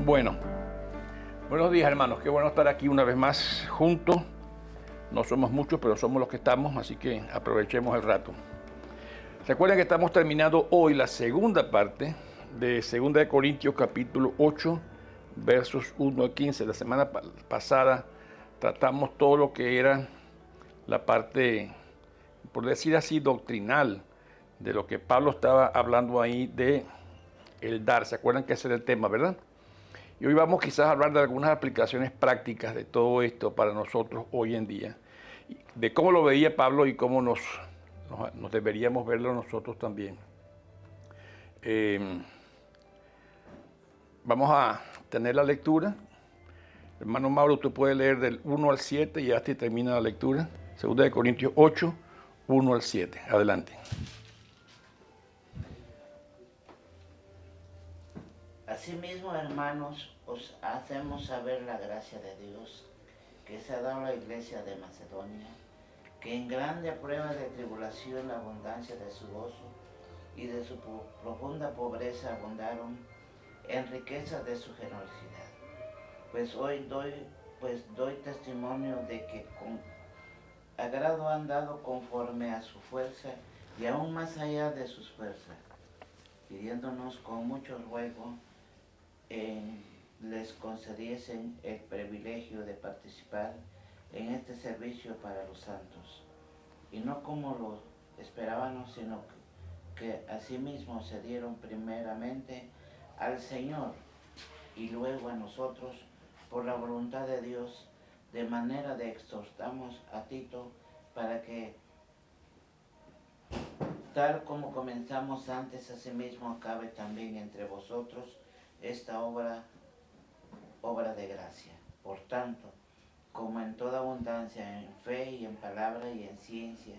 Bueno, buenos días hermanos, qué bueno estar aquí una vez más juntos. No somos muchos, pero somos los que estamos, así que aprovechemos el rato. Recuerden que estamos terminando hoy la segunda parte de 2 Corintios capítulo 8, versos 1 al 15. La semana pasada tratamos todo lo que era la parte, por decir así, doctrinal de lo que Pablo estaba hablando ahí de el dar. ¿Se acuerdan que ese era el tema, verdad? Y hoy vamos quizás a hablar de algunas aplicaciones prácticas de todo esto para nosotros hoy en día, de cómo lo veía Pablo y cómo nos deberíamos verlo nosotros también. Vamos a tener la lectura. Hermano Mauro, tú puedes leer del 1 al 7 y hasta termina la lectura. 2 Corintios 8, 1 al 7. Adelante. Asimismo, hermanos, os hacemos saber la gracia de Dios que se ha dado a la iglesia de Macedonia, que en grande prueba de tribulación la abundancia de su gozo y de su profunda pobreza abundaron en riqueza de su generosidad. Pues doy testimonio de que con agrado han dado conforme a su fuerza y aún más allá de sus fuerzas, pidiéndonos con mucho ruego les concediesen el privilegio de participar en este servicio para los santos, y no como lo esperábamos, sino que asimismo se dieron primeramente al Señor y luego a nosotros por la voluntad de Dios, de manera de exhortamos a Tito para que, tal como comenzamos antes, asimismo acabe también entre vosotros esta obra de gracia. Por tanto, como en toda abundancia, en fe y en palabra y en ciencia,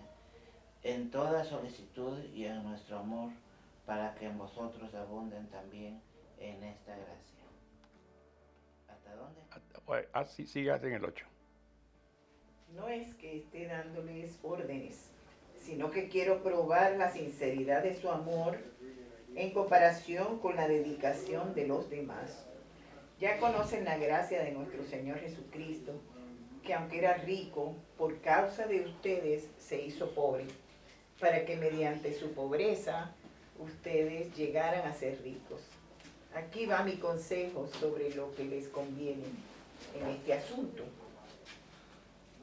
en toda solicitud y en nuestro amor, para que en vosotros abunden también en esta gracia. ¿Hasta dónde? Así sigas en el 8. No es que esté dándoles órdenes, sino que quiero probar la sinceridad de su amor en comparación con la dedicación de los demás. Ya conocen la gracia de nuestro Señor Jesucristo, que aunque era rico, por causa de ustedes se hizo pobre, para que mediante su pobreza ustedes llegaran a ser ricos. Aquí va mi consejo sobre lo que les conviene en este asunto.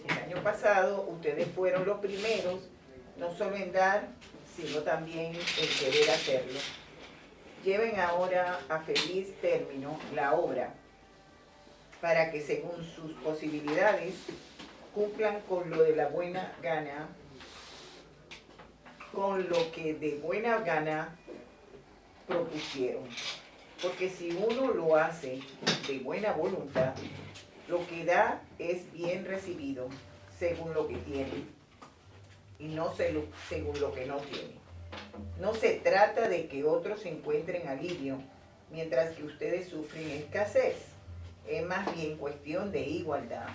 El año pasado ustedes fueron los primeros, no solo en dar, sino también en querer hacerlo. Lleven ahora a feliz término la obra, para que según sus posibilidades cumplan con lo de la buena gana, con lo que de buena gana propusieron. Porque si uno lo hace de buena voluntad, lo que da es bien recibido según lo que tiene, y no según lo que no tiene. No se trata de que otros encuentren alivio, mientras que ustedes sufren escasez. Es más bien cuestión de igualdad.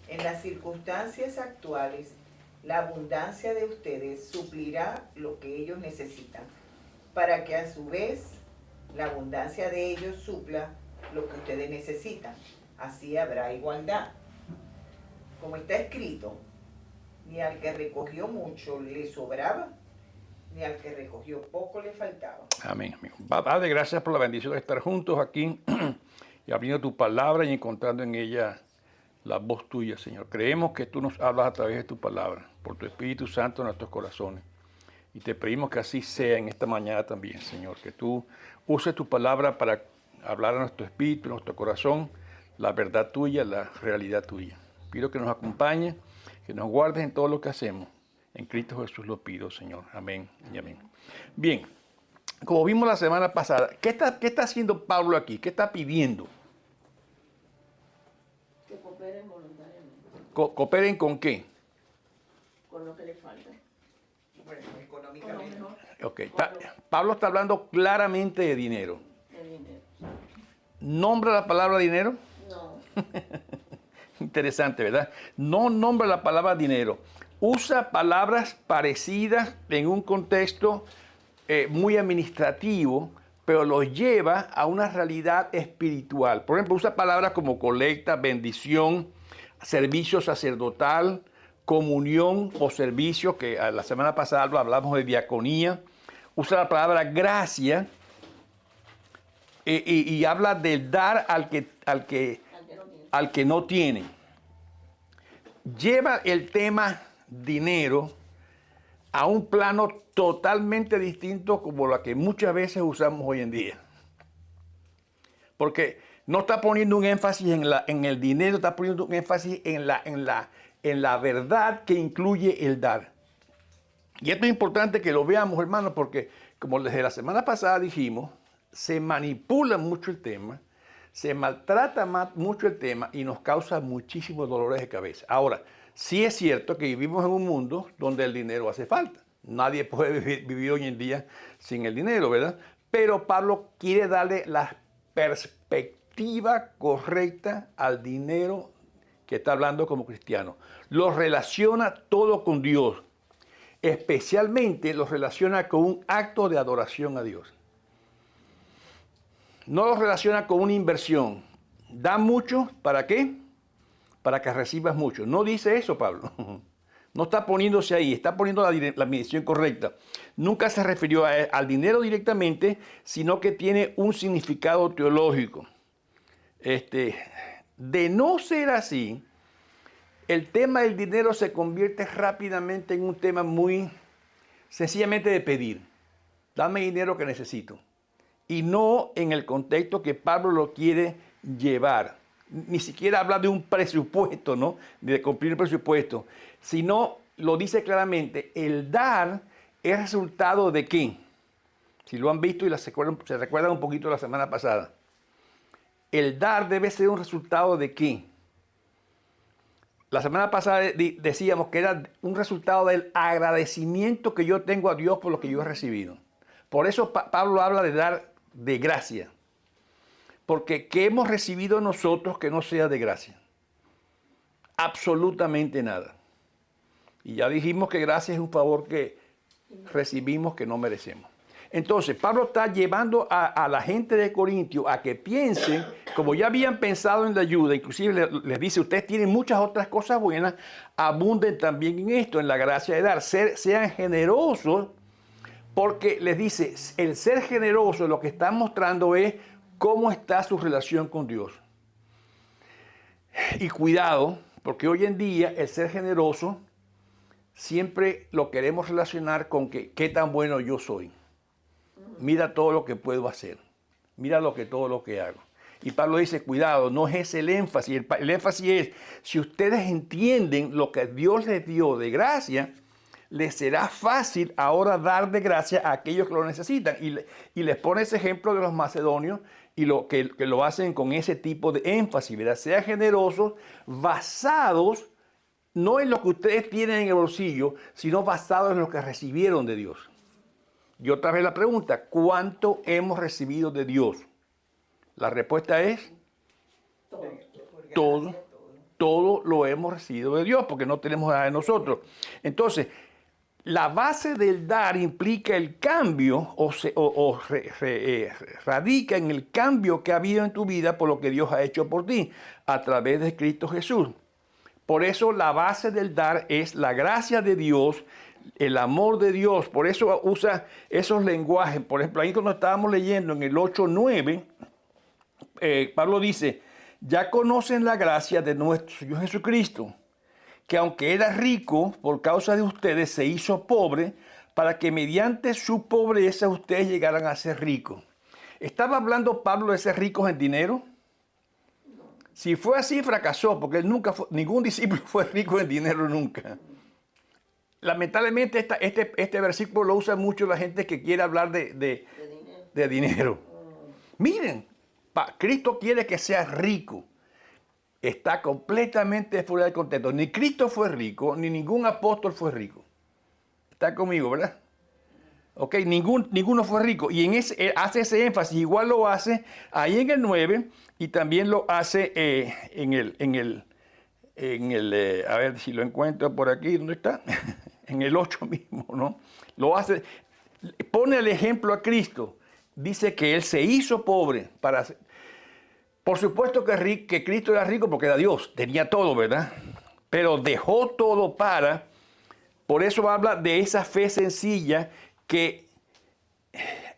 En las circunstancias actuales, la abundancia de ustedes suplirá lo que ellos necesitan, para que a su vez la abundancia de ellos supla lo que ustedes necesitan. Así habrá igualdad. Como está escrito, ni al que recogió mucho le sobraba, ni al que recogió poco le faltaba. Amén, amigo. Padre, gracias por la bendición de estar juntos aquí y abriendo tu palabra y encontrando en ella la voz tuya, Señor. Creemos que tú nos hablas a través de tu palabra, por tu Espíritu Santo en nuestros corazones. Y te pedimos que así sea en esta mañana también, Señor, que tú uses tu palabra para hablar a nuestro espíritu, a nuestro corazón, la verdad tuya, la realidad tuya. Pido que nos acompañes, que nos guardes en todo lo que hacemos. En Cristo Jesús lo pido, Señor. Amén y amén. Bien, como vimos la semana pasada, ¿qué está haciendo Pablo aquí? ¿Qué está pidiendo? Que cooperen voluntariamente. ¿Cooperen con qué? Con lo que les falta. Bueno, Con lo económicamente. mejor. Ok, Pablo está hablando claramente de dinero. De dinero. ¿Nombra la palabra dinero? No. Interesante, ¿verdad? No nombra la palabra dinero. Usa palabras parecidas en un contexto muy administrativo pero los lleva a una realidad espiritual. Por ejemplo, usa palabras como colecta, bendición, servicio sacerdotal, comunión o servicio, que la semana pasada lo hablamos de diaconía. Usa la palabra gracia y habla del dar al que no tiene. Lleva el tema dinero a un plano totalmente distinto como lo que muchas veces usamos hoy en día. Porque no está poniendo un énfasis en el dinero, está poniendo un énfasis en la verdad que incluye el dar. Y esto es importante que lo veamos, hermanos, porque como desde la semana pasada dijimos, se manipula mucho el tema, se maltrata mucho el tema y nos causa muchísimos dolores de cabeza. Ahora, sí es cierto que vivimos en un mundo donde el dinero hace falta. Nadie puede vivir hoy en día sin el dinero, ¿verdad? Pero Pablo quiere darle la perspectiva correcta al dinero que está hablando como cristiano. Lo relaciona todo con Dios. Especialmente lo relaciona con un acto de adoración a Dios. No lo relaciona con una inversión. Da mucho, ¿para qué? Para que recibas mucho. No dice eso, Pablo. No está poniéndose ahí, está poniendo la medición correcta. Nunca se refirió al dinero directamente, sino que tiene un significado teológico. De no ser así, el tema del dinero se convierte rápidamente en un tema muy sencillamente de pedir. Dame dinero que necesito. Y no en el contexto que Pablo lo quiere llevar. Ni siquiera habla de un presupuesto, ¿no? De cumplir el presupuesto. Sino, lo dice claramente, el dar es resultado de ¿qué? Si lo han visto y se recuerdan un poquito la semana pasada. El dar debe ser un resultado de ¿qué? La semana pasada decíamos que era un resultado del agradecimiento que yo tengo a Dios por lo que yo he recibido. Por eso Pablo habla de dar de gracia. Porque ¿qué hemos recibido nosotros que no sea de gracia? Absolutamente nada. Y ya dijimos que gracia es un favor que recibimos que no merecemos. Entonces, Pablo está llevando a la gente de Corintio a que piensen, como ya habían pensado en la ayuda, inclusive les dice, ustedes tienen muchas otras cosas buenas, abunden también en esto, en la gracia de dar. Sean generosos, porque les dice, el ser generoso lo que está mostrando es cómo está su relación con Dios. Y cuidado, porque hoy en día el ser generoso siempre lo queremos relacionar con qué tan bueno yo soy. Mira todo lo que puedo hacer. Mira todo lo que hago. Y Pablo dice, cuidado, no es ese el énfasis. El énfasis es, si ustedes entienden lo que Dios les dio de gracia, les será fácil ahora dar de gracia a aquellos que lo necesitan. Y les pone ese ejemplo de los macedonios y que lo hacen con ese tipo de énfasis, ¿verdad? Sean generosos, basados no en lo que ustedes tienen en el bolsillo, sino basados en lo que recibieron de Dios. Y otra vez la pregunta, ¿cuánto hemos recibido de Dios? La respuesta es todo lo hemos recibido de Dios, porque no tenemos nada de nosotros. Entonces, la base del dar implica el cambio radica en el cambio que ha habido en tu vida por lo que Dios ha hecho por ti a través de Cristo Jesús. Por eso la base del dar es la gracia de Dios, el amor de Dios. Por eso usa esos lenguajes. Por ejemplo, ahí cuando estábamos leyendo en el 8:9, Pablo dice, ya conocen la gracia de nuestro Señor Jesucristo, que aunque era rico, por causa de ustedes se hizo pobre, para que mediante su pobreza ustedes llegaran a ser ricos. ¿Estaba hablando Pablo de ser ricos en dinero? Si fue así, fracasó, porque ningún discípulo fue rico en dinero nunca. Lamentablemente este versículo lo usa mucho la gente que quiere hablar de dinero. Miren, Cristo quiere que seas rico. Está completamente fuera de contexto. Ni Cristo fue rico, ni ningún apóstol fue rico. Está conmigo, ¿verdad? Ok, ninguno fue rico. Y hace ese énfasis. Igual lo hace ahí en el 9 y también lo hace a ver si lo encuentro por aquí, ¿dónde está? En el 8 mismo, ¿no? Lo hace, pone el ejemplo a Cristo. dice que Él se hizo pobre para... Por supuesto que Cristo era rico porque era Dios, tenía todo, ¿verdad? Pero dejó todo para... Por eso habla de esa fe sencilla que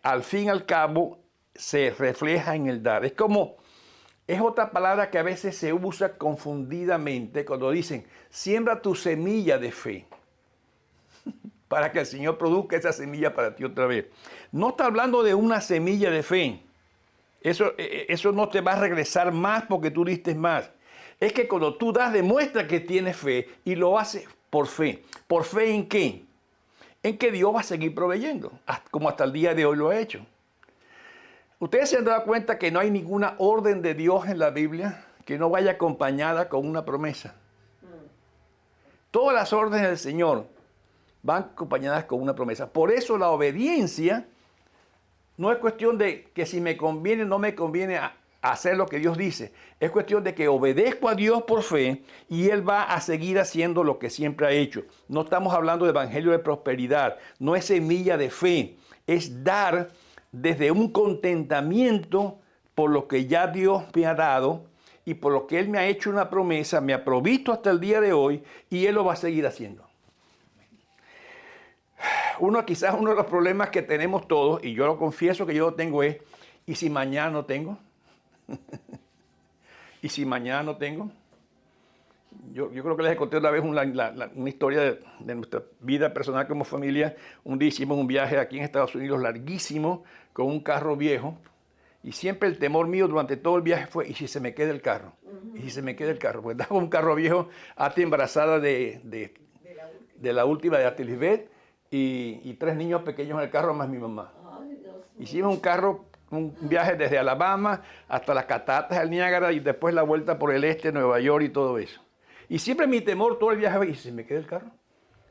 al fin y al cabo se refleja en el dar. Es otra palabra que a veces se usa confundidamente cuando dicen, siembra tu semilla de fe para que el Señor produzca esa semilla para ti otra vez. No está hablando de una semilla de fe. Eso no te va a regresar más porque tú diste más. Es que cuando tú das, demuestra que tienes fe y lo haces por fe. ¿Por fe en qué? En que Dios va a seguir proveyendo, como hasta el día de hoy lo ha hecho. Ustedes se han dado cuenta que no hay ninguna orden de Dios en la Biblia que no vaya acompañada con una promesa. Todas las órdenes del Señor van acompañadas con una promesa. Por eso la obediencia no es cuestión de que si me conviene o no me conviene hacer lo que Dios dice. Es cuestión de que obedezco a Dios por fe y Él va a seguir haciendo lo que siempre ha hecho. No estamos hablando de evangelio de prosperidad, no es semilla de fe, es dar desde un contentamiento por lo que ya Dios me ha dado y por lo que Él me ha hecho una promesa, me ha provisto hasta el día de hoy y Él lo va a seguir haciendo. Quizás uno de los problemas que tenemos todos, y yo lo confieso que yo lo tengo, es, ¿y si mañana no tengo? ¿Y si mañana no tengo? Yo creo que les conté una vez una historia de nuestra vida personal como familia. Un día hicimos un viaje aquí en Estados Unidos larguísimo con un carro viejo y siempre el temor mío durante todo el viaje fue, ¿y si se me queda el carro? ¿Y si se me queda el carro? Pues daba un carro viejo, hasta embarazada de la última de Atilisbeth y 3 niños pequeños en el carro más mi mamá. Hicimos un viaje desde Alabama hasta las cataratas del Niágara y después la vuelta por el este, Nueva York y todo eso. Y siempre mi temor todo el viaje, ¿y si me queda el carro?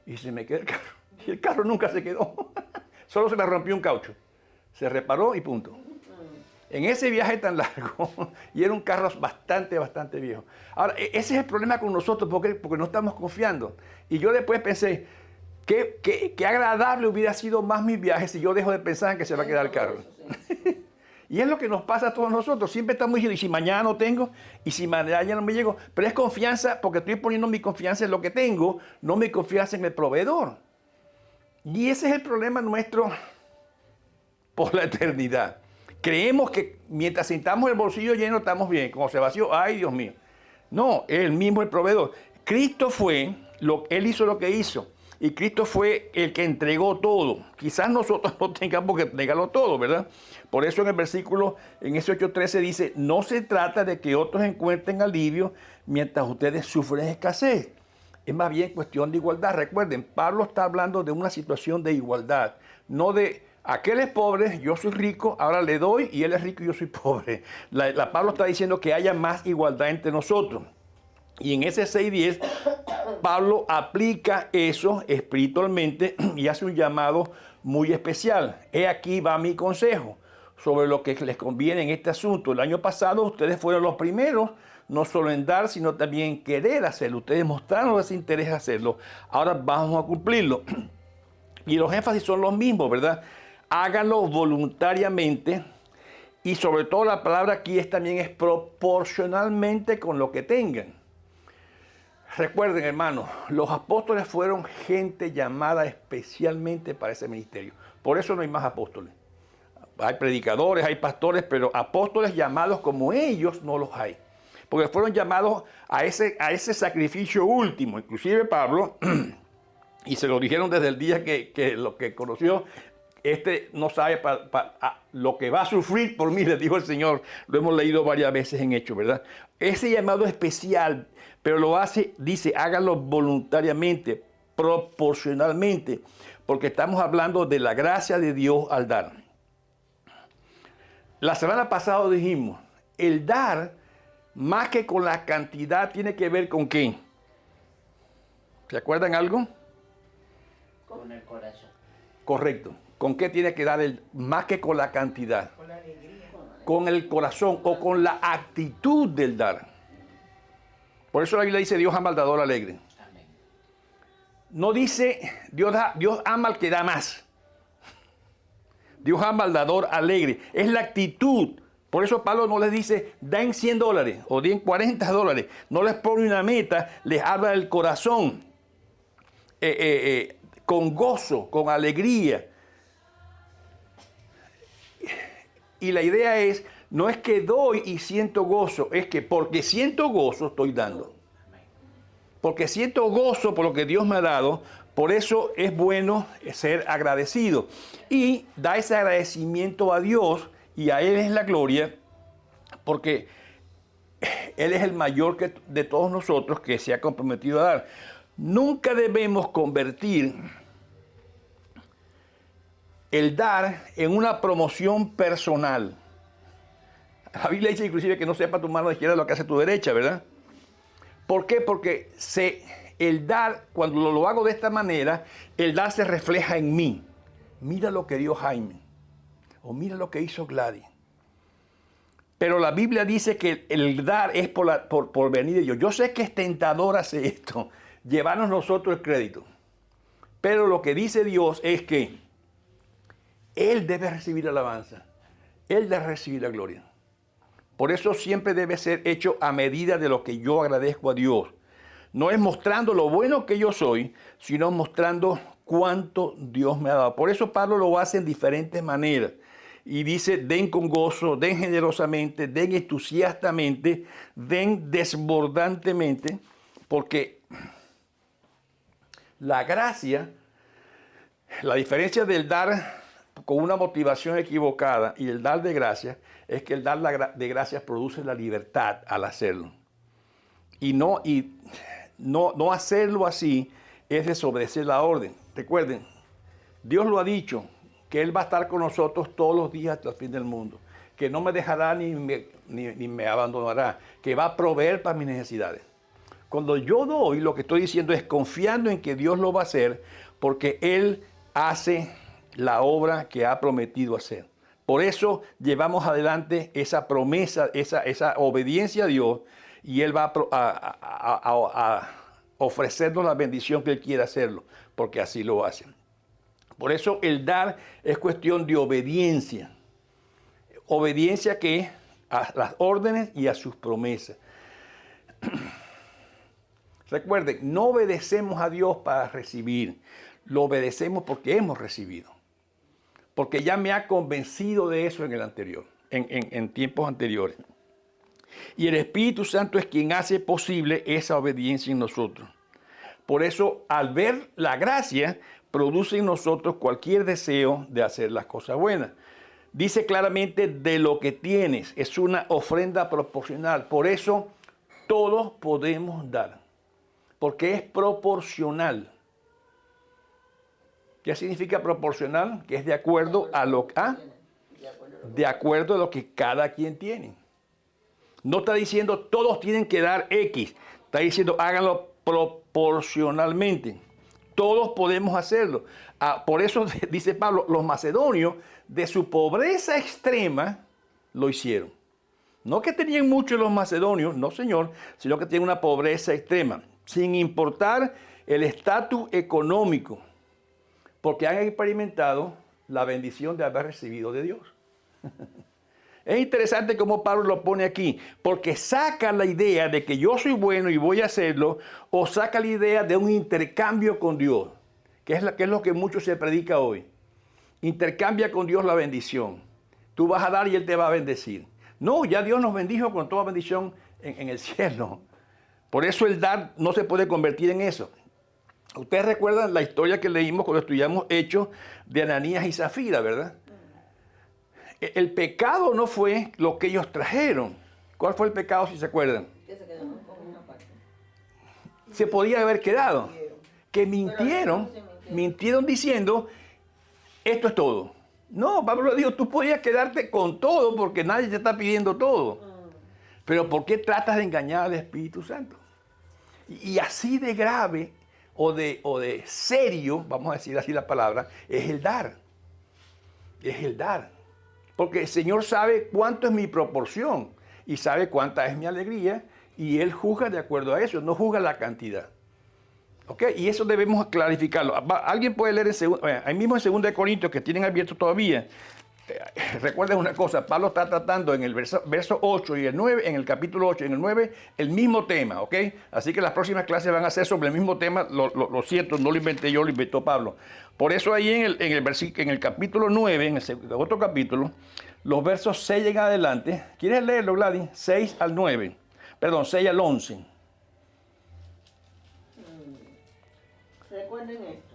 ¿Y si me queda el carro? Y el carro nunca se quedó. Solo se me rompió un caucho. Se reparó y punto. En ese viaje tan largo, y era un carro bastante viejo. Ahora, ese es el problema con nosotros, porque no estamos confiando. Y yo después pensé, qué agradable hubiera sido más mi viaje si yo dejo de pensar en que se va a quedar el carro. Y es lo que nos pasa a todos nosotros. Siempre estamos diciendo, ¿y si mañana no tengo? ¿Y si mañana no me llego? Pero es confianza, porque estoy poniendo mi confianza en lo que tengo, no mi confianza en el proveedor. Y ese es el problema nuestro por la eternidad. Creemos que mientras sintamos el bolsillo lleno estamos bien. Como se vació, ¡ay, Dios mío! No, Él mismo el proveedor. Cristo Él hizo lo que hizo. Y Cristo fue el que entregó todo. Quizás nosotros no tengamos que entregarlo todo, ¿verdad? Por eso en el versículo, en ese 8:13 dice, no se trata de que otros encuentren alivio mientras ustedes sufren escasez. Es más bien cuestión de igualdad. Recuerden, Pablo está hablando de una situación de igualdad, no de aquel es pobre, yo soy rico, ahora le doy y él es rico y yo soy pobre. Pablo está diciendo que haya más igualdad entre nosotros. Y en ese 6:10, Pablo aplica eso espiritualmente y hace un llamado muy especial. Aquí va mi consejo sobre lo que les conviene en este asunto. El año pasado ustedes fueron los primeros, no solo en dar, sino también en querer hacerlo. Ustedes mostraron ese interés en hacerlo. Ahora vamos a cumplirlo. Y los énfasis son los mismos, ¿verdad? Háganlo voluntariamente. Y sobre todo la palabra aquí también es proporcionalmente con lo que tengan. Recuerden, hermanos, los apóstoles fueron gente llamada especialmente para ese ministerio. Por eso no hay más apóstoles. Hay predicadores, hay pastores, pero apóstoles llamados como ellos no los hay. Porque fueron llamados a ese sacrificio último. Inclusive Pablo, y se lo dijeron desde el día que lo que conoció, no sabe lo que va a sufrir por mí, les dijo el Señor. Lo hemos leído varias veces en Hechos, ¿verdad? Ese llamado especial, pero lo hace, dice, háganlo voluntariamente, proporcionalmente, porque estamos hablando de la gracia de Dios al dar. La semana pasada dijimos, el dar, más que con la cantidad, tiene que ver con ¿qué? ¿Se acuerdan algo? Con el corazón. Correcto. ¿Con qué tiene que dar más que con la cantidad? Con la alegría. Con el corazón o con la actitud del dar. Por eso la Biblia dice, Dios ama al dador alegre. Amén. No dice, Dios ama al que da más. Dios ama al dador alegre. Es la actitud. Por eso Pablo no les dice, den $100 o den $40. No les pone una meta, les habla del corazón. Con gozo, con alegría. Y la idea es, no es que doy y siento gozo, es que porque siento gozo estoy dando. Porque siento gozo por lo que Dios me ha dado, por eso es bueno ser agradecido. Y da ese agradecimiento a Dios y a Él es la gloria, porque Él es el mayor de todos nosotros que se ha comprometido a dar. Nunca debemos convertir el dar en una promoción personal. La Biblia dice inclusive que no sepa tu mano izquierda lo que hace tu derecha, ¿verdad? ¿Por qué? Porque el dar, cuando lo hago de esta manera, el dar se refleja en mí. Mira lo que dio Jaime, o mira lo que hizo Gladys. Pero la Biblia dice que el dar es por venir de Dios. Yo sé que es tentador hacer esto, llevarnos nosotros el crédito. Pero lo que dice Dios es que Él debe recibir alabanza. Él debe recibir la gloria. Por eso siempre debe ser hecho a medida de lo que yo agradezco a Dios. No es mostrando lo bueno que yo soy, sino mostrando cuánto Dios me ha dado. Por eso Pablo lo hace en diferentes maneras. Y dice, den con gozo, den generosamente, den entusiastamente, den desbordantemente, porque la gracia, la diferencia del dar con una motivación equivocada y el dar de gracias es que el dar de gracias produce la libertad al hacerlo. Y no hacerlo así es desobedecer la orden. Recuerden, Dios lo ha dicho, que Él va a estar con nosotros todos los días hasta el fin del mundo, que no me dejará ni me abandonará, que va a proveer para mis necesidades. Cuando yo doy, lo que estoy diciendo es confiando en que Dios lo va a hacer, porque Él hace la obra que ha prometido hacer. Por eso llevamos adelante esa promesa, esa obediencia a Dios, y Él va a ofrecernos la bendición que Él quiere hacerlo, porque así lo hace. Por eso el dar es cuestión de obediencia. Obediencia que a las órdenes y a sus promesas. Recuerden, no obedecemos a Dios para recibir, lo obedecemos porque hemos recibido. Porque ya me ha convencido de eso en tiempos anteriores. Y el Espíritu Santo es quien hace posible esa obediencia en nosotros. Por eso, al ver la gracia, produce en nosotros cualquier deseo de hacer las cosas buenas. Dice claramente de lo que tienes, es una ofrenda proporcional. Por eso, todos podemos dar, porque es proporcional. ¿Qué significa proporcional? Que es de acuerdo a lo que cada quien tiene. No está diciendo todos tienen que dar X, está diciendo háganlo proporcionalmente. Todos podemos hacerlo. Por eso dice Pablo, los macedonios de su pobreza extrema lo hicieron. No que tenían mucho los macedonios, no señor, sino que tienen una pobreza extrema, sin importar el estatus económico, porque han experimentado la bendición de haber recibido de Dios. Es interesante cómo Pablo lo pone aquí, porque saca la idea de que yo soy bueno y voy a hacerlo, o saca la idea de un intercambio con Dios, que es lo que mucho se predica hoy. Intercambia con Dios la bendición. Tú vas a dar y Él te va a bendecir. No, ya Dios nos bendijo con toda bendición en el cielo. Por eso el dar no se puede convertir en eso. Ustedes recuerdan la historia que leímos cuando estudiamos Hechos de Ananías y Zafira, ¿verdad? El pecado no fue lo que ellos trajeron. ¿Cuál fue el pecado, si se acuerdan? Que se quedó con una parte. Se podía haber quedado. Que mintieron diciendo, esto es todo. No, Pablo dijo, tú podías quedarte con todo porque nadie te está pidiendo todo. Pero ¿por qué tratas de engañar al Espíritu Santo? Y así de grave o de serio, vamos a decir así la palabra, es el dar. Es el dar. Porque el Señor sabe cuánto es mi proporción y sabe cuánta es mi alegría y Él juzga de acuerdo a eso, no juzga la cantidad. ¿Ok? Y eso debemos clarificarlo. Alguien puede leer ahí mismo en 2 Corintios, que tienen abierto todavía. Recuerden una cosa, Pablo está tratando en el verso 8 y el 9, en el capítulo 8 y en el 9, el mismo tema, ¿ok? Así que las próximas clases van a ser sobre el mismo tema, lo siento, no lo inventé yo, lo inventó Pablo. Por eso ahí en el capítulo 9, en el otro capítulo, los versos 6 en adelante, ¿quieres leerlo, Gladys? 6 al 9, perdón, 6 al 11. Recuerden esto,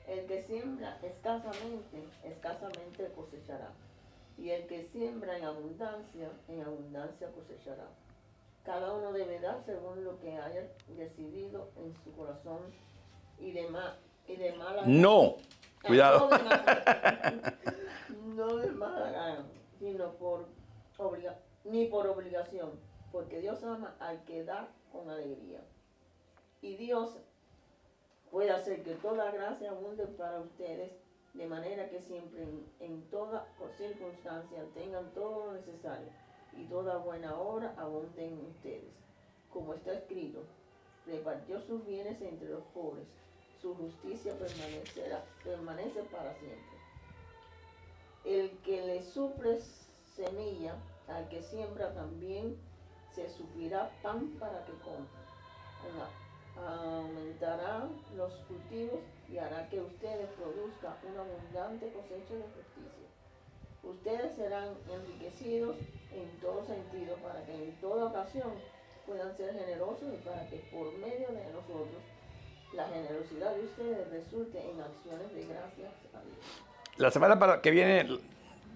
el que siembra escasamente, escasamente cosechará, y el que siembra en abundancia cosechará. Cada uno debe dar según lo que haya decidido en su corazón, y de mala No, cuidado. No de mala gana, sino ni por obligación, porque Dios ama al que da con alegría. Y Dios puede hacer que toda gracia abunde para ustedes, de manera que siempre en toda circunstancia tengan todo lo necesario y toda buena obra abunde en ustedes. Como está escrito, repartió sus bienes entre los pobres, su justicia permanece para siempre. El que le suple semilla, al que siembra también se suplirá pan para que coma. Aumentará los cultivos y hará que ustedes produzcan una abundante cosecha de justicia. Ustedes serán enriquecidos en todo sentido para que en toda ocasión puedan ser generosos y para que por medio de nosotros la generosidad de ustedes resulte en acciones de gracias a Dios. La semana que viene,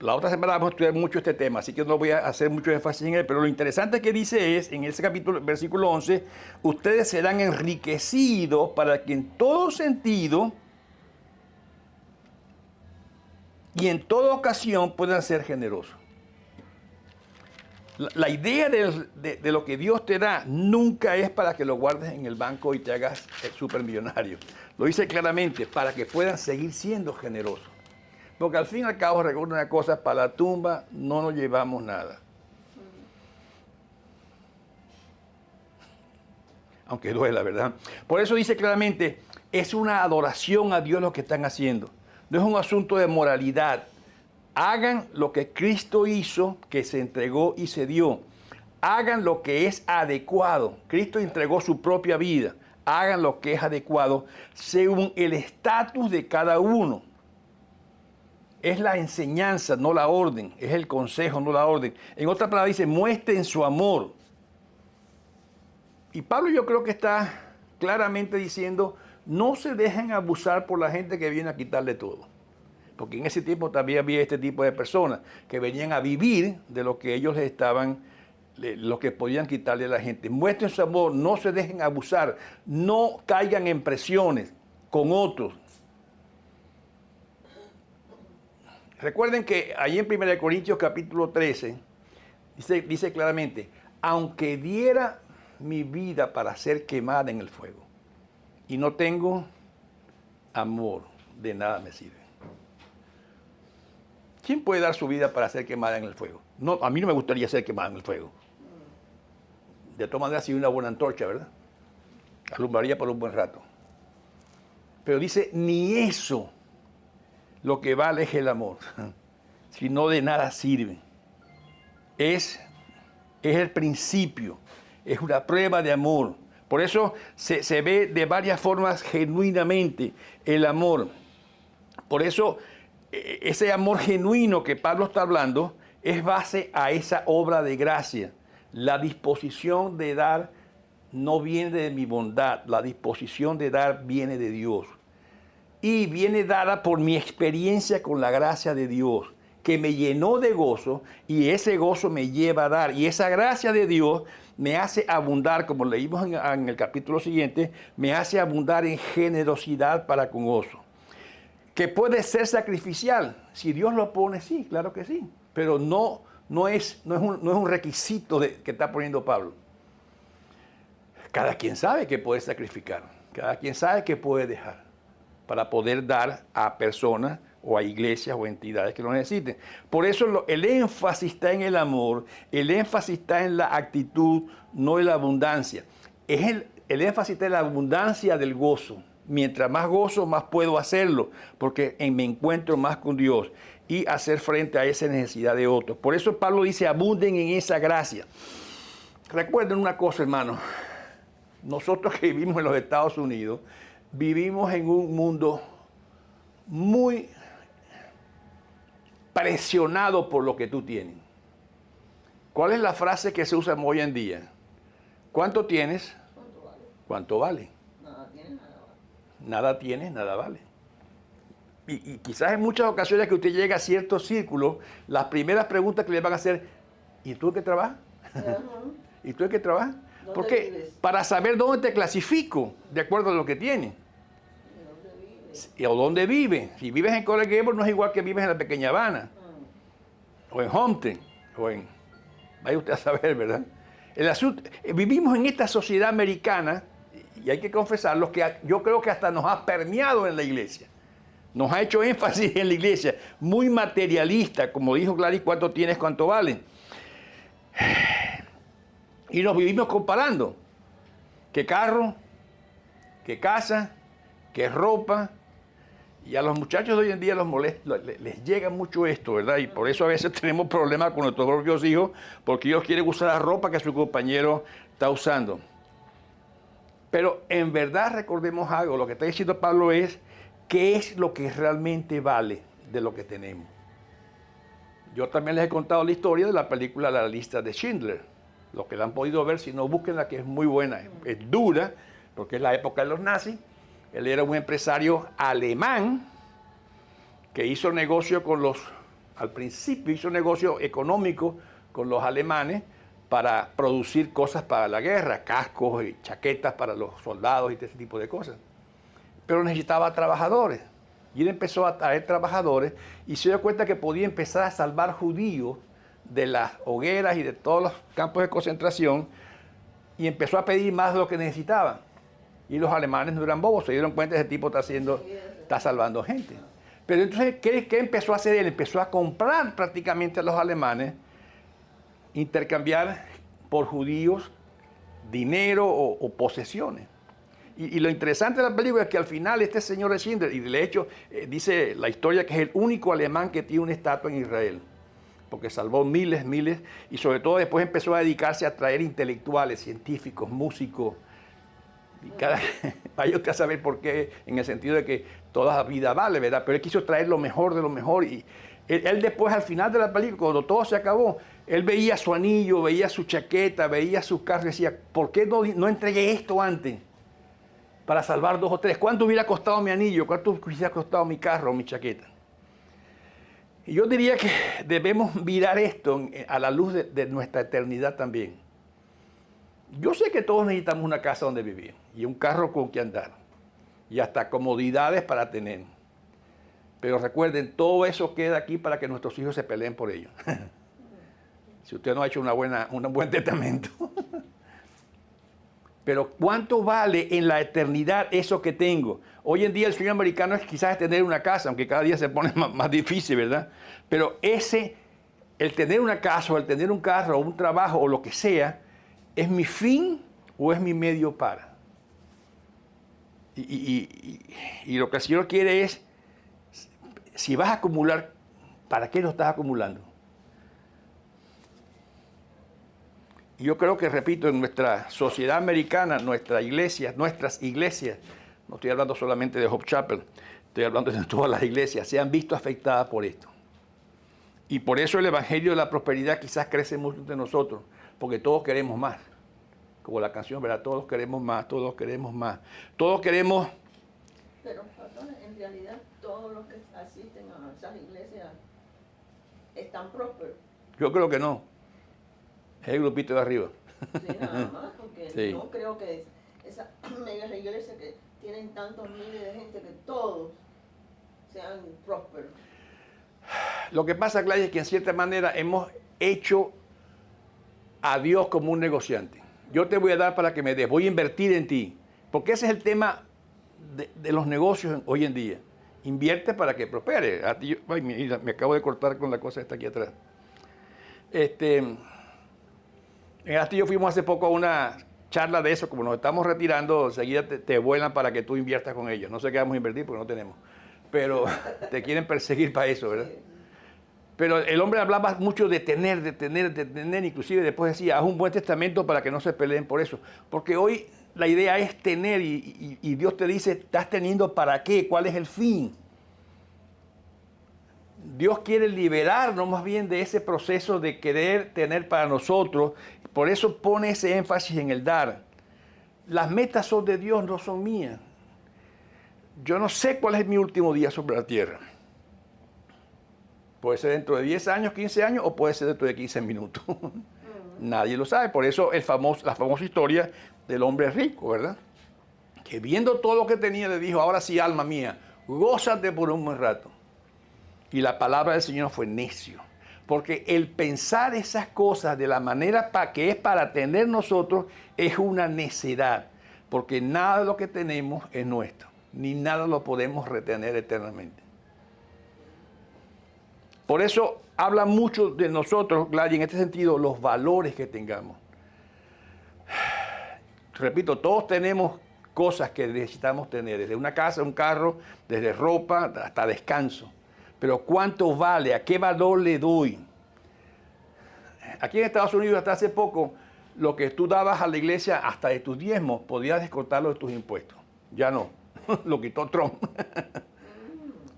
la otra semana vamos a estudiar mucho este tema, así que no voy a hacer mucho énfasis en él, pero lo interesante que dice es, en ese capítulo, versículo 11, ustedes serán enriquecidos para que en todo sentido y en toda ocasión puedan ser generosos. La idea de lo que Dios te da nunca es para que lo guardes en el banco y te hagas supermillonario. Lo dice claramente, para que puedan seguir siendo generosos. Porque al fin y al cabo, recuerda una cosa, para la tumba no nos llevamos nada. Aunque duela, ¿verdad? Por eso dice claramente, es una adoración a Dios lo que están haciendo. No es un asunto de moralidad. Hagan lo que Cristo hizo, que se entregó y se dio. Hagan lo que es adecuado. Cristo entregó su propia vida. Hagan lo que es adecuado según el estatus de cada uno. Es la enseñanza, no la orden. Es el consejo, no la orden. En otra palabra dice, muestren su amor. Y Pablo yo creo que está claramente diciendo, no se dejen abusar por la gente que viene a quitarle todo. Porque en ese tiempo también había este tipo de personas que venían a vivir de lo que ellos les estaban, lo que podían quitarle a la gente. Muestren su amor, no se dejen abusar, no caigan en presiones con otros. Recuerden que ahí en 1 Corintios capítulo 13 dice claramente, aunque diera mi vida para ser quemada en el fuego y no tengo amor, de nada me sirve. ¿Quién puede dar su vida para ser quemada en el fuego? No, a mí no me gustaría ser quemada en el fuego. De todas maneras, si una buena antorcha, ¿verdad? Alumbraría por un buen rato. Pero dice, ni eso lo que vale es el amor, si no de nada sirve. Es el principio, es una prueba de amor. Por eso se ve de varias formas genuinamente el amor. Por eso ese amor genuino que Pablo está hablando es base a esa obra de gracia. La disposición de dar no viene de mi bondad, la disposición de dar viene de Dios. Y viene dada por mi experiencia con la gracia de Dios, que me llenó de gozo y ese gozo me lleva a dar. Y esa gracia de Dios me hace abundar, como leímos en el capítulo siguiente, me hace abundar en generosidad para con gozo. Que puede ser sacrificial. Si Dios lo pone, sí, claro que sí. Pero no es un requisito que está poniendo Pablo. Cada quien sabe que puede sacrificar. Cada quien sabe que puede dejar para poder dar a personas o a iglesias o entidades que lo necesiten. Por eso el énfasis está en el amor, el énfasis está en la actitud, no en la abundancia. el énfasis está en la abundancia del gozo. Mientras más gozo, más puedo hacerlo, porque me encuentro más con Dios y hacer frente a esa necesidad de otros. Por eso Pablo dice, abunden en esa gracia. Recuerden una cosa, hermano. Nosotros que vivimos en los Estados Unidos, vivimos en un mundo muy presionado por lo que tú tienes. ¿Cuál es la frase que se usa hoy en día? ¿Cuánto tienes? ¿Cuánto vale? ¿Cuánto vale? Nada tiene, nada vale. Nada tienes, nada vale. Y quizás en muchas ocasiones que usted llega a ciertos círculos, las primeras preguntas que le van a hacer, ¿y tú en qué trabajas? Ajá. ¿Y tú en qué trabajas? ¿Dónde Porque vives? para saber dónde te clasifico, de acuerdo a lo que tienes. ¿De dónde vives? O dónde vives. Si vives en Coral Gables no es igual que vives en la Pequeña Habana, o en Homestead, o en... Vaya usted a saber, ¿verdad? El asunto, vivimos en esta sociedad americana, y hay que confesarlo, que yo creo que hasta nos ha permeado en la iglesia. Nos ha hecho énfasis en la iglesia, muy materialista, como dijo Gladys, ¿cuánto tienes, cuánto vale? Y nos vivimos comparando. ¿Qué carro? ¿Qué casa? ¿Qué ropa? Y a los muchachos de hoy en día les llega mucho esto, ¿verdad? Y por eso a veces tenemos problemas con nuestros propios hijos, porque ellos quieren usar la ropa que su compañero está usando. Pero en verdad recordemos algo, lo que está diciendo Pablo es, ¿qué es lo que realmente vale de lo que tenemos? Yo también les he contado la historia de la película La lista de Schindler. Los que la han podido ver, si no, búsquenla, que es muy buena. Es dura, porque es la época de los nazis. Él era un empresario alemán que hizo negocio con al principio hizo negocio económico con los alemanes para producir cosas para la guerra, cascos y chaquetas para los soldados y ese tipo de cosas. Pero necesitaba trabajadores. Y él empezó a traer trabajadores y se dio cuenta que podía empezar a salvar judíos de las hogueras y de todos los campos de concentración, y empezó a pedir más de lo que necesitaban. Y los alemanes no eran bobos, se dieron cuenta que ese tipo está salvando gente. Pero entonces, ¿qué empezó a hacer él? Empezó a comprar prácticamente a los alemanes, intercambiar por judíos dinero o posesiones. Y lo interesante de la película es que al final este señor de Schindler, y de hecho dice la historia que es el único alemán que tiene una estatua en Israel, porque salvó miles, y sobre todo después empezó a dedicarse a traer intelectuales, científicos, músicos. Y vaya usted a saber por qué, en el sentido de que toda vida vale, ¿verdad? Pero él quiso traer lo mejor de lo mejor. Y él después, al final de la película, cuando todo se acabó, él veía su anillo, veía su chaqueta, veía su carro y decía, ¿por qué no entregué esto antes? Para salvar 2 o 3. ¿Cuánto hubiera costado mi anillo? ¿Cuánto hubiera costado mi carro o mi chaqueta? Y yo diría que debemos mirar esto a la luz de nuestra eternidad también. Yo sé que todos necesitamos una casa donde vivir y un carro con que andar y hasta comodidades para tener. Pero recuerden, todo eso queda aquí para que nuestros hijos se peleen por ello. Si usted no ha hecho un buen testamento. Pero ¿cuánto vale en la eternidad eso que tengo? Hoy en día el sueño americano es quizás tener una casa, aunque cada día se pone más difícil, ¿verdad? Pero el tener una casa o el tener un carro o un trabajo o lo que sea, ¿es mi fin o es mi medio para? Y lo que el Señor quiere es, si vas a acumular, ¿para qué lo estás acumulando? Y yo creo que, repito, en nuestra sociedad americana, nuestras iglesias, no estoy hablando solamente de Hope Chapel, estoy hablando de todas las iglesias, se han visto afectadas por esto. Y por eso el Evangelio de la Prosperidad quizás crece mucho entre nosotros, porque todos queremos más. Como la canción, ¿verdad? Todos queremos más, todos queremos más. Todos queremos... Pero, pastor, en realidad, todos los que asisten a esas iglesias están prósperos. Yo creo que no. Es el grupito de arriba. Sí, nada más, porque Sí. no creo que esas megas iglesias que tienen tantos miles de gente, que todos sean prósperos. Lo que pasa, Gladys, es que en cierta manera hemos hecho a Dios como un negociante. Yo te voy a dar para que me des, voy a invertir en ti. Porque ese es el tema de los negocios hoy en día. Invierte para que prospere. Ay, mira, me acabo de cortar con la cosa esta aquí atrás. En Castillo fuimos hace poco a una charlas de eso, como nos estamos retirando, enseguida te vuelan para que tú inviertas con ellos. No sé qué vamos a invertir porque no tenemos. Pero te quieren perseguir para eso, ¿verdad? Pero el hombre hablaba mucho de tener, inclusive después decía, haz un buen testamento para que no se peleen por eso. Porque hoy la idea es tener y Dios te dice, ¿estás teniendo para qué? ¿Cuál es el fin? Dios quiere liberarnos más bien de ese proceso de querer tener para nosotros. Por eso pone ese énfasis en el dar. Las metas son de Dios, no son mías. Yo no sé cuál es mi último día sobre la tierra. Puede ser dentro de 10 años, 15 años o puede ser dentro de 15 minutos. Nadie lo sabe. Por eso la famosa historia del hombre rico, ¿verdad? Que viendo todo lo que tenía le dijo, ahora sí, alma mía, gózate por un buen rato. Y la palabra del Señor fue necio. Porque el pensar esas cosas de la manera que es para tener nosotros es una necedad. Porque nada de lo que tenemos es nuestro. Ni nada lo podemos retener eternamente. Por eso habla mucho de nosotros, Gladys, en este sentido, los valores que tengamos. Repito, todos tenemos cosas que necesitamos tener, desde una casa, un carro, desde ropa hasta descanso. Pero ¿cuánto vale? ¿A qué valor le doy? Aquí en Estados Unidos, hasta hace poco, lo que tú dabas a la iglesia hasta de tus diezmos, podías descontarlo de tus impuestos. Ya no, lo quitó Trump.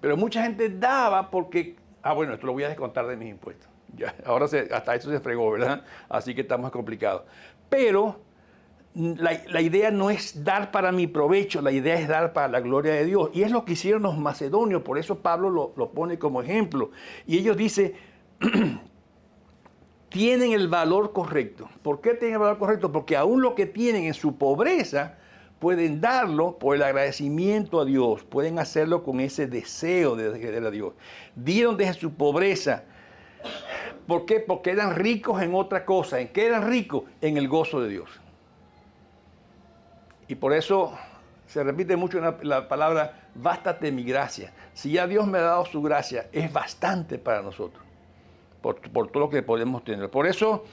Pero mucha gente daba porque, bueno, esto lo voy a descontar de mis impuestos. Ya, ahora hasta eso se fregó, ¿verdad? Así que está más complicado. Pero la idea no es dar para mi provecho, la idea es dar para la gloria de Dios. Y es lo que hicieron los macedonios, por eso Pablo lo pone como ejemplo. Y ellos dicen, tienen el valor correcto. ¿Por qué tienen el valor correcto? Porque aún lo que tienen en su pobreza, pueden darlo por el agradecimiento a Dios, pueden hacerlo con ese deseo de querer a Dios. Dieron desde su pobreza. ¿Por qué? Porque eran ricos en otra cosa. ¿En qué eran ricos? En el gozo de Dios. Y por eso se repite mucho la palabra, bástate mi gracia. Si ya Dios me ha dado su gracia, es bastante para nosotros, por todo lo que podemos tener. Por eso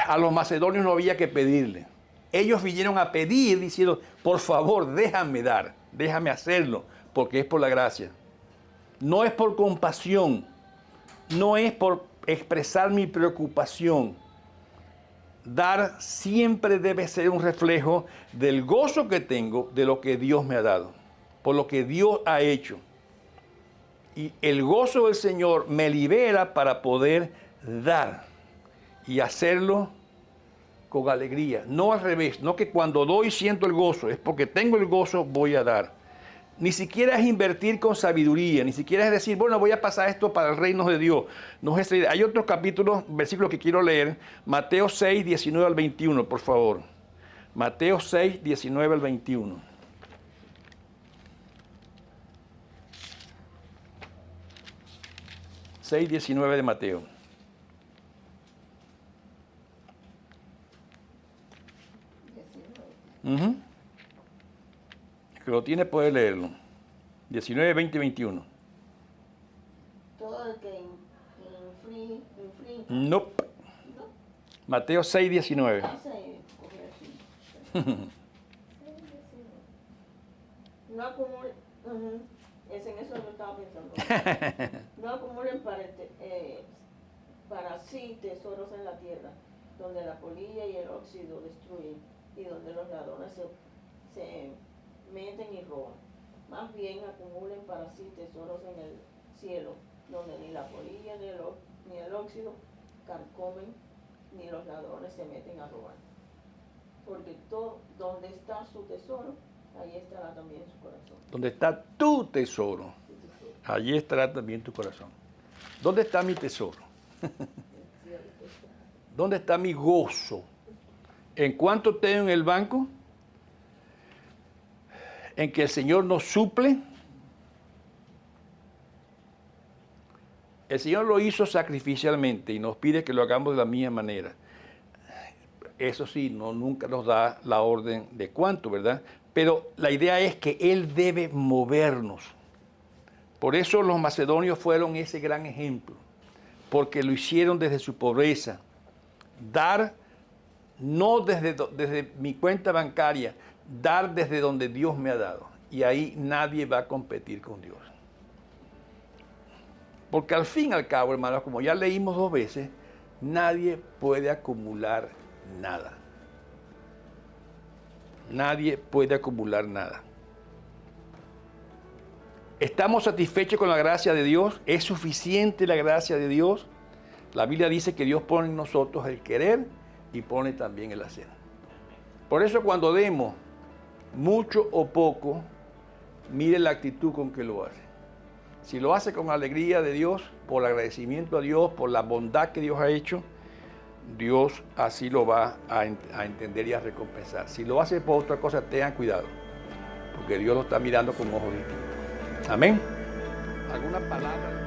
a los macedonios no había que pedirle. Ellos vinieron a pedir diciendo, por favor, déjame dar, déjame hacerlo, porque es por la gracia. No es por compasión, no es por expresar mi preocupación. Dar siempre debe ser un reflejo del gozo que tengo de lo que Dios me ha dado, por lo que Dios ha hecho. Y el gozo del Señor me libera para poder dar y hacerlo con alegría. No al revés, no que cuando doy siento el gozo, es porque tengo el gozo, voy a dar. Ni siquiera es invertir con sabiduría, ni siquiera es decir, bueno, voy a pasar esto para el reino de Dios. No es esa idea. Hay otros capítulos, versículos que quiero leer. Mateo 6, 19 al 21, por favor. Mateo 6, 19 al 21. Seis, 19 de Mateo. El que lo tiene puede leerlo. 19, 20 y 21. Todo el que infringe. Nope. ¿No? Mateo 6, 19. No acumulen. Es en eso que estaba pensando. No acumulen para sí tesoros en la tierra, donde la polilla y el óxido destruyen y donde los ladrones se meten y roban. Más bien acumulen para sí tesoros en el cielo, donde ni la polilla ni el óxido carcomen, ni los ladrones se meten a robar. Porque donde está su tesoro, ahí estará también su corazón. Donde está tu tesoro, allí estará también tu corazón. ¿Dónde está mi tesoro? ¿Dónde está mi gozo? ¿En cuánto tengo en el banco? ¿En que el Señor nos suple? El Señor lo hizo sacrificialmente y nos pide que lo hagamos de la misma manera. Eso sí, nunca nos da la orden de cuánto, ¿verdad? Pero la idea es que Él debe movernos. Por eso los macedonios fueron ese gran ejemplo, porque lo hicieron desde su pobreza. Dar no desde mi cuenta bancaria, dar desde donde Dios me ha dado. Y ahí nadie va a competir con Dios. Porque al fin y al cabo, hermanos, como ya leímos 2 veces, nadie puede acumular nada. Nadie puede acumular nada. ¿Estamos satisfechos con la gracia de Dios? ¿Es suficiente la gracia de Dios? La Biblia dice que Dios pone en nosotros el querer y pone también el hacer. Por eso cuando demos mucho o poco, mire la actitud con que lo hace. Si lo hace con alegría de Dios, por agradecimiento a Dios, por la bondad que Dios ha hecho, Dios así lo va a entender y a recompensar. Si lo hace por otra cosa, tengan cuidado, porque Dios lo está mirando con ojos distintos. Amén. ¿Alguna palabra?